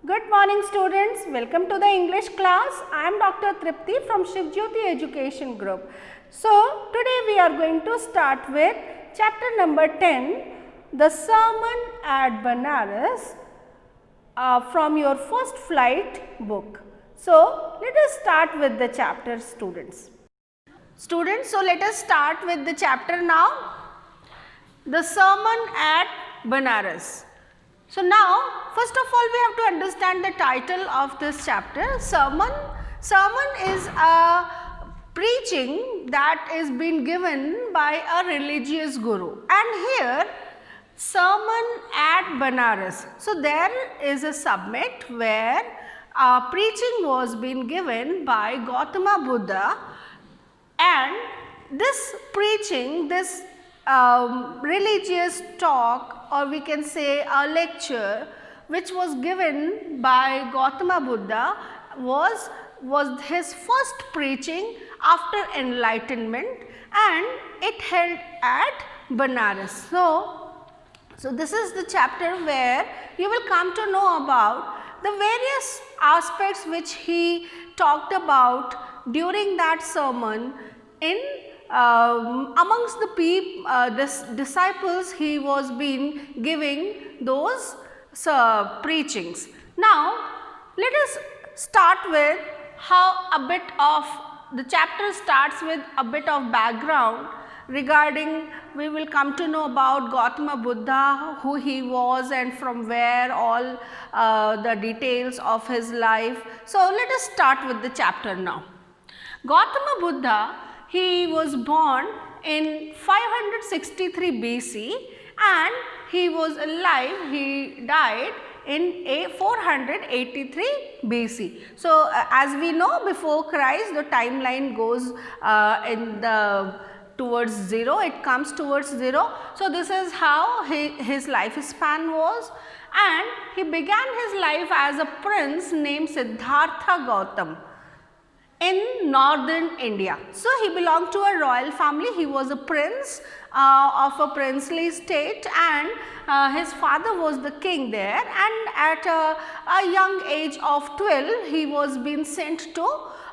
Good morning students, welcome to the English class. I am Dr. Tripti from Shiv Jyoti Education Group. So, today we are going to start with chapter number 10, the sermon at Banaras from your first flight book. So, let us start with the chapter students. Students, so let us start with the chapter now, the sermon at Banaras. So, now first of all we have to understand the title of this chapter. Sermon is a preaching that is being given by a religious guru, and here sermon at Banaras. So, there is a summit where preaching was being given by Gautama Buddha, and this preaching, this religious talk, or we can say a lecture which was given by Gautama Buddha was his first preaching after enlightenment, and it held at Banaras. So this is the chapter where you will come to know about the various aspects which he talked about during that sermon in amongst the disciples he was been giving those preachings. Now, let us start with how a bit of the chapter starts with a bit of background regarding. We will come to know about Gautama Buddha, who he was and from where, all the details of his life. So, let us start with the chapter now. Gautama Buddha, he was born in 563 BC and he was alive, he died in 483 BC. So, as we know, before Christ the timeline goes towards 0, it comes towards 0. So, this is how his lifespan was, and he began his life as a prince named Siddhartha Gautam in northern India. So, he belonged to a royal family. He was a prince of a princely state, and his father was the king there, and at a young age of 12 he was being sent to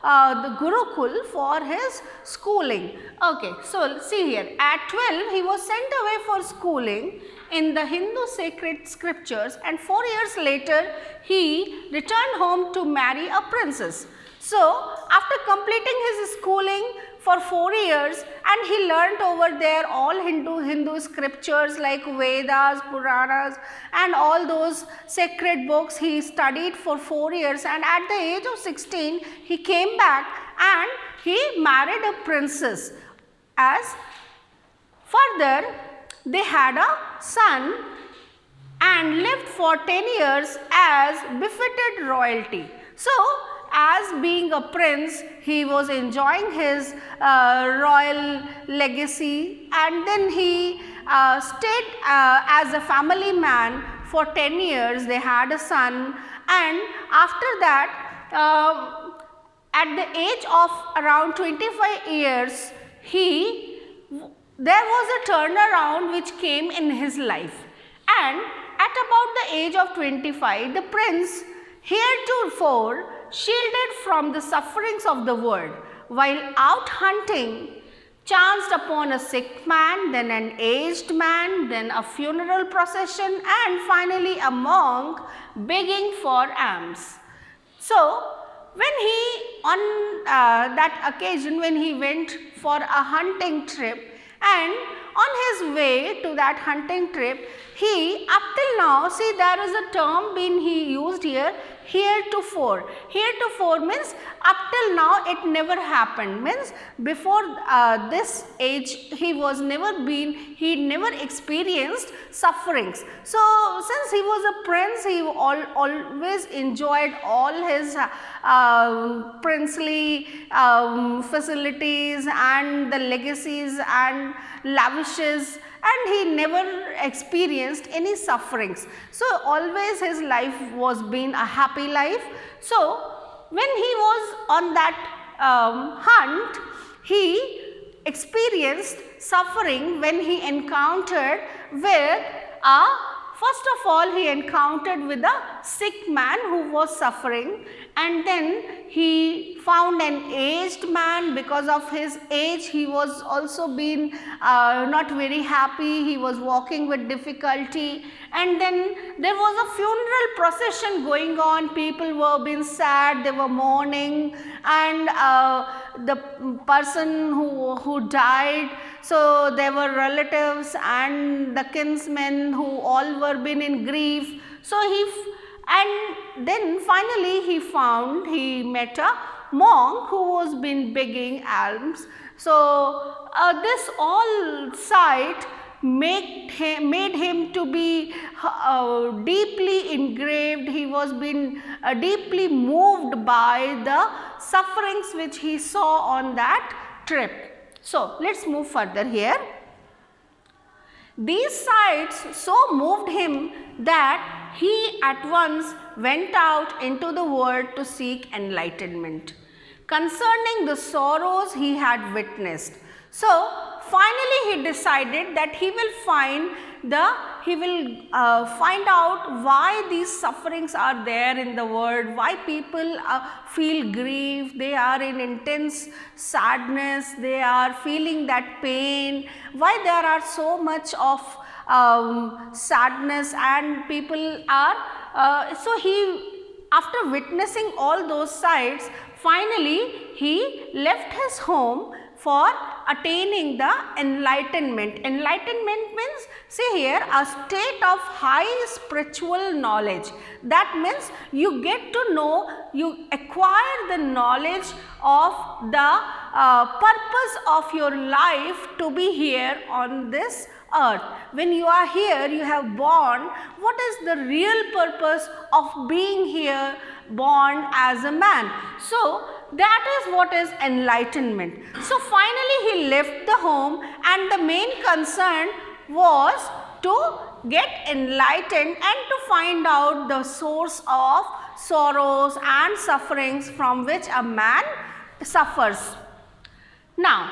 the Gurukul for his schooling. Okay, so see here, at 12 he was sent away for schooling in the Hindu sacred scriptures, and 4 years later he returned home to marry a princess. So, after completing his schooling for 4 years, and he learnt over there all Hindu scriptures like Vedas, Puranas and all those sacred books he studied for 4 years, and at the age of 16 he came back and he married a princess. As further they had a son and lived for 10 years as befitted royalty. So, as being a prince, he was enjoying his royal legacy, and then he stayed as a family man for 10 years. They had a son, and after that at the age of around 25 years there was a turnaround which came in his life, and at about the age of 25 the prince, heretofore shielded from the sufferings of the world, while out hunting, chanced upon a sick man, then an aged man, then a funeral procession, and finally a monk begging for alms. So, when he on that occasion, when he went for a hunting trip, and on his way to that hunting trip, he, up till now, see, there is a term being used here, heretofore. Heretofore means up till now it never happened, means before this age he never experienced sufferings. So, since he was a prince, he always enjoyed all his princely facilities and the legacies and lavishes, and he never experienced any sufferings. So, always his life was been a happy life. So, when he was on that hunt, he experienced suffering when he encountered with a first of all he encountered with a sick man who was suffering, and then he found an aged man. Because of his age he was also been not very happy, he was walking with difficulty, and then there was a funeral procession going on. People were being sad, they were mourning, and the person who died, so there were relatives and the kinsmen who all were been in grief. So and then finally he met a monk who was been begging alms. So this all sight made him to be deeply engraved. He was been deeply moved by the sufferings which he saw on that trip. So let's move further here. These sights so moved him that he at once went out into the world to seek enlightenment concerning the sorrows he had witnessed. So finally he decided that he will find out why these sufferings are there in the world, why people feel grief, they are in intense sadness, they are feeling that pain, why there are so much of sadness, and people are so he, after witnessing all those sights, finally he left his home for attaining the enlightenment. Enlightenment means, see here, a state of high spiritual knowledge. That means you get to know, you acquire the knowledge of the purpose of your life to be here on this earth. When you are here, you have born, what is the real purpose of being here, born as a man? So that is what is enlightenment. So finally he left the home, and the main concern was to get enlightened and to find out the source of sorrows and sufferings from which a man suffers. Now,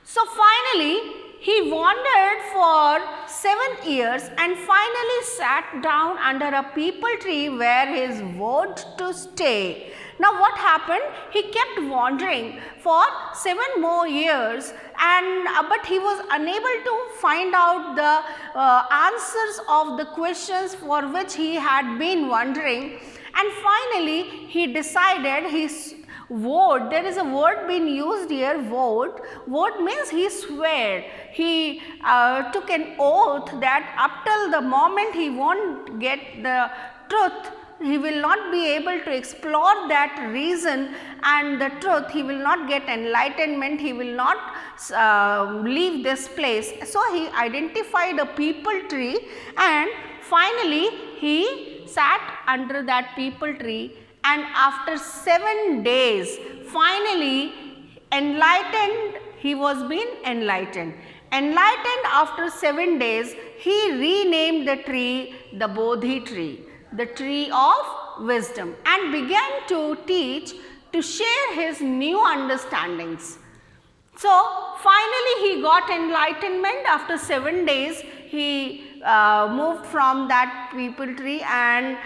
so finally he wandered for 7 years and finally sat down under a peepal tree where he vowed to stay. Now what happened? He kept wandering for 7 more years, and but he was unable to find out the answers of the questions for which he had been wondering, and finally he decided, he vowed, there is a word being used here, vowed. Vowed means he swore, he took an oath that up till the moment he won't get the truth, he will not be able to explore that reason and the truth, he will not get enlightenment, he will not leave this place. So he identified a peepal tree, and finally he sat under that peepal tree, and after 7 days finally enlightened, he was being enlightened. Enlightened after 7 days, he renamed the tree the Bodhi tree, the tree of wisdom, and began to teach, to share his new understandings. So finally he got enlightenment. After 7 days he moved from that peepal tree, and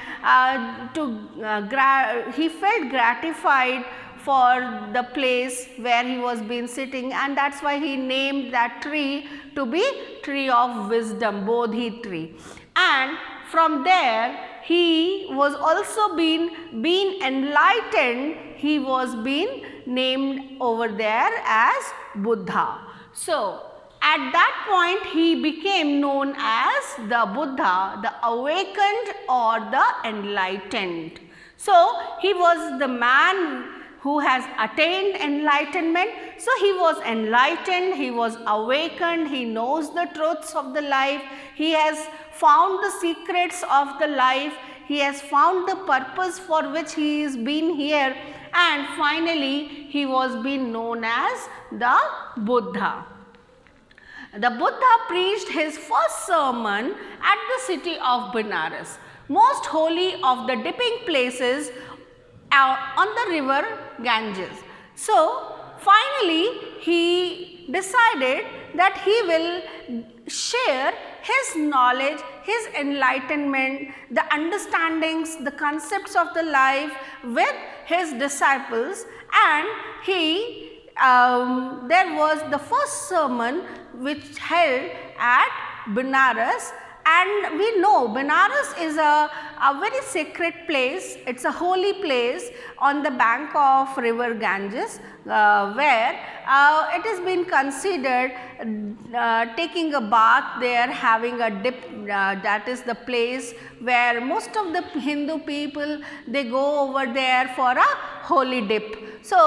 he felt gratified for the place where he was been sitting, and that's why he named that tree to be tree of wisdom, Bodhi tree. And from there he was also been enlightened, he was being named over there as Buddha. So at that point he became known as the Buddha, the awakened or the enlightened. So he was the man who has attained enlightenment. So he was enlightened, he was awakened, he knows the truths of the life, he has found the secrets of the life, he has found the purpose for which he is been here, and finally he was being known as the Buddha. The Buddha preached his first sermon at the city of Benares, most holy of the dipping places on the river Ganges. So finally he decided that he will share his knowledge, his enlightenment, the understandings, the concepts of the life with his disciples. And there was the first sermon which held at Benares. And we know Benares is a very sacred place. It's a holy place on the bank of river Ganges, where it has been considered taking a bath there, having a dip. That is the place where most of the Hindu people, they go over there for a holy dip. So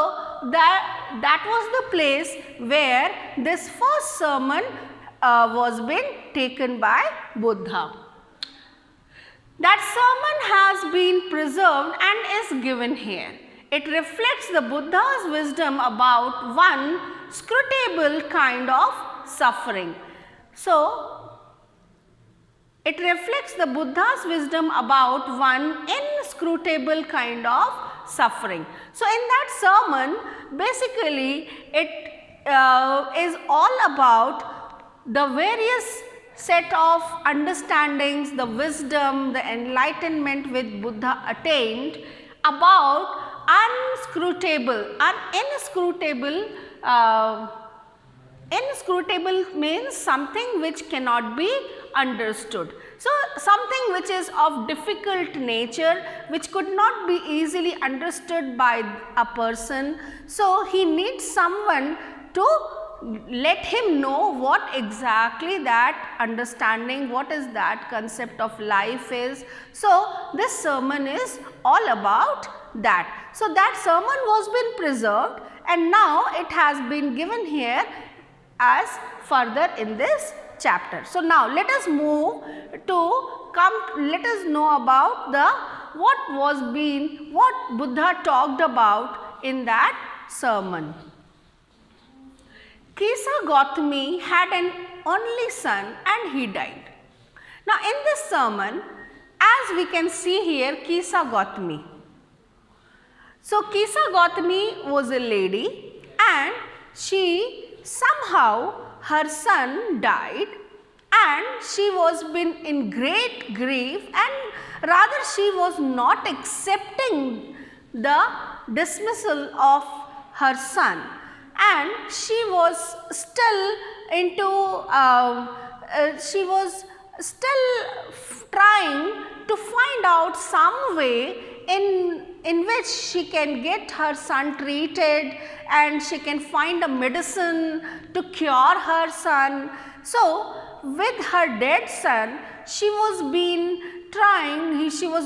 that was the place where this first sermon was been taken by Buddha. That sermon has been preserved and is given here. It reflects the Buddha's wisdom about one scrutable kind of suffering. So, it reflects the Buddha's wisdom about one inscrutable kind of suffering. So, in that sermon, basically it is all about the various set of understandings, the wisdom, the enlightenment which Buddha attained about inscrutable means something which cannot be understood. So, something which is of difficult nature, which could not be easily understood by a person. So, he needs someone to let him know what exactly that understanding, what is that concept of life is. So, this sermon is all about that. So, that sermon was been preserved and now it has been given here as further in this chapter. So, now let us move to let us know about what Buddha talked about in that sermon. Kisa Gautami had an only son and he died. Now, in this sermon, as we can see here, Kisa Gautami. So, Kisa Gautami was a lady and she somehow her son died and she was been in great grief, and rather she was not accepting the dismissal of her son. And she was still trying to find out some way in which she can get her son treated and she can find a medicine to cure her son. So, with her dead son, she was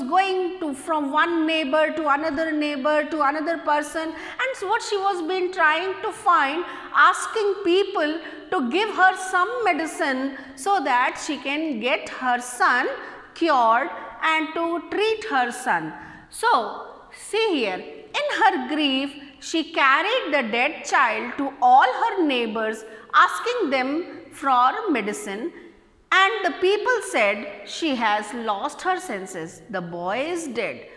going from one neighbor to another person, and so what she was been trying to find, asking people to give her some medicine so that she can get her son cured and to treat her son. So, see here, in her grief, she carried the dead child to all her neighbors, asking them for medicine. And the people said, she has lost her senses, the boy is dead.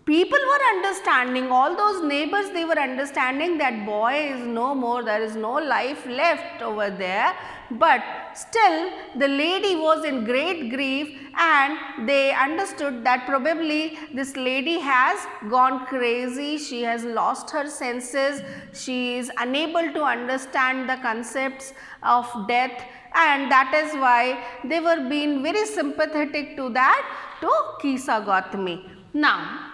People were understanding, all those neighbors, they were understanding that boy is no more, there is no life left over there. But still the lady was in great grief and they understood that probably this lady has gone crazy, she has lost her senses, she is unable to understand the concepts of death, and that is why they were being very sympathetic to Kisa Gautami. Now,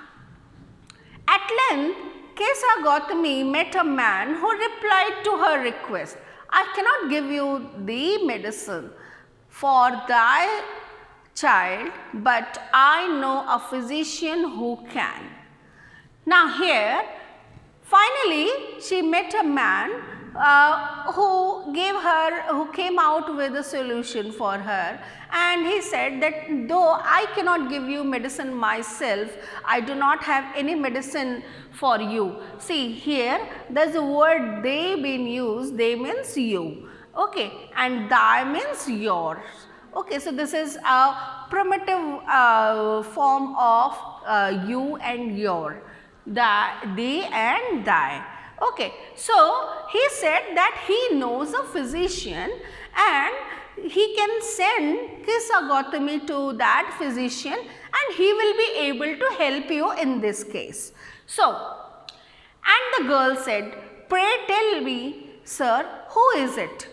at length, Kisa Gautami met a man who replied to her request, I cannot give you the medicine for thy child, but I know a physician who can. Now here, finally, she met a man who came out with a solution for her, and he said that though I cannot give you medicine myself, I do not have any medicine for you. See here, there is a word they been used, they means you, okay, and thy means yours. Okay, so this is a primitive form of you and your, thee and thy. Okay, so he said that he knows a physician and he can send Kisa Gautami to that physician and he will be able to help you in this case. So, and the girl said, pray tell me, sir, who is it?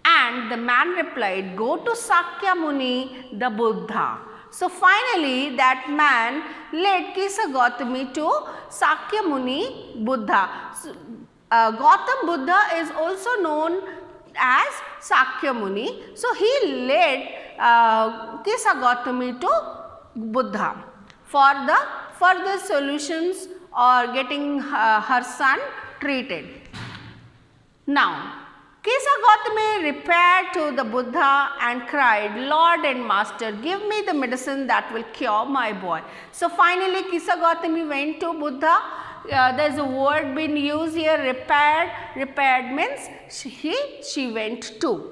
And the man replied, go to Sakya Muni, the Buddha. So finally that man led Kisa Gautami to Sakya Muni Buddha. So, Gautam Buddha is also known as Sakya Muni. So he led Kisa Gautami to Buddha for the further solutions or getting her son treated. Now, Kisa Gautami repaired to the Buddha and cried, Lord and Master, give me the medicine that will cure my boy. So finally Kisa Gautami went to Buddha. There is a word being used here, repaired. Repaired means she went to.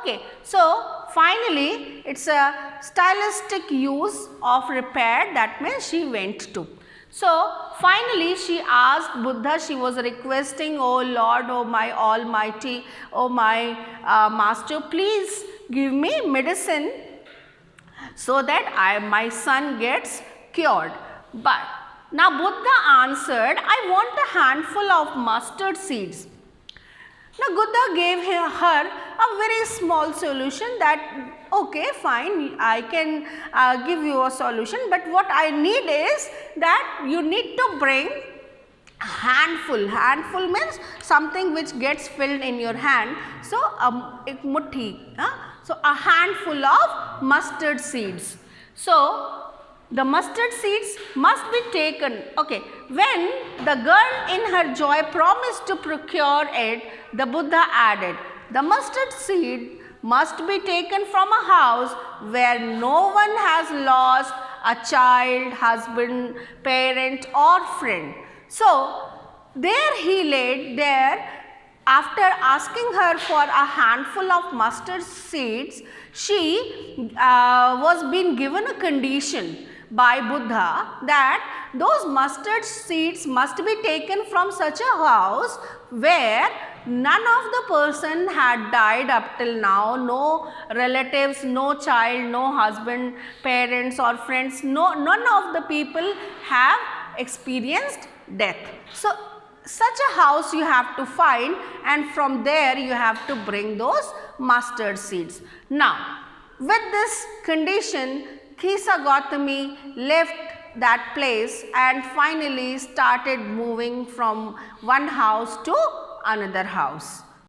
Okay, so finally it's a stylistic use of repaired, that means she went to. So finally she asked Buddha, she was requesting, oh Lord, oh my Almighty, oh my Master, please give me medicine so that my son gets cured. But now Buddha answered, I want a handful of mustard seeds. Now Buddha gave her a very small solution that, okay, fine, I can give you a solution, but what I need is that you need to bring a handful. Handful means something which gets filled in your hand. So ek muthi, so a handful of mustard seeds. So the mustard seeds must be taken. Okay, when the girl in her joy promised to procure it, the Buddha added, the mustard seed must be taken from a house where no one has lost a child, husband, parent or friend. So there he laid there. After asking her for a handful of mustard seeds, she was being given a condition by Buddha that those mustard seeds must be taken from such a house where none of the person had died up till now, no relatives, no child, no husband, parents or friends, none of the people have experienced death. So such a house you have to find, and from there you have to bring those mustard seeds. Now with this condition, Kisa Gautami left that place and finally started moving from one house to another house.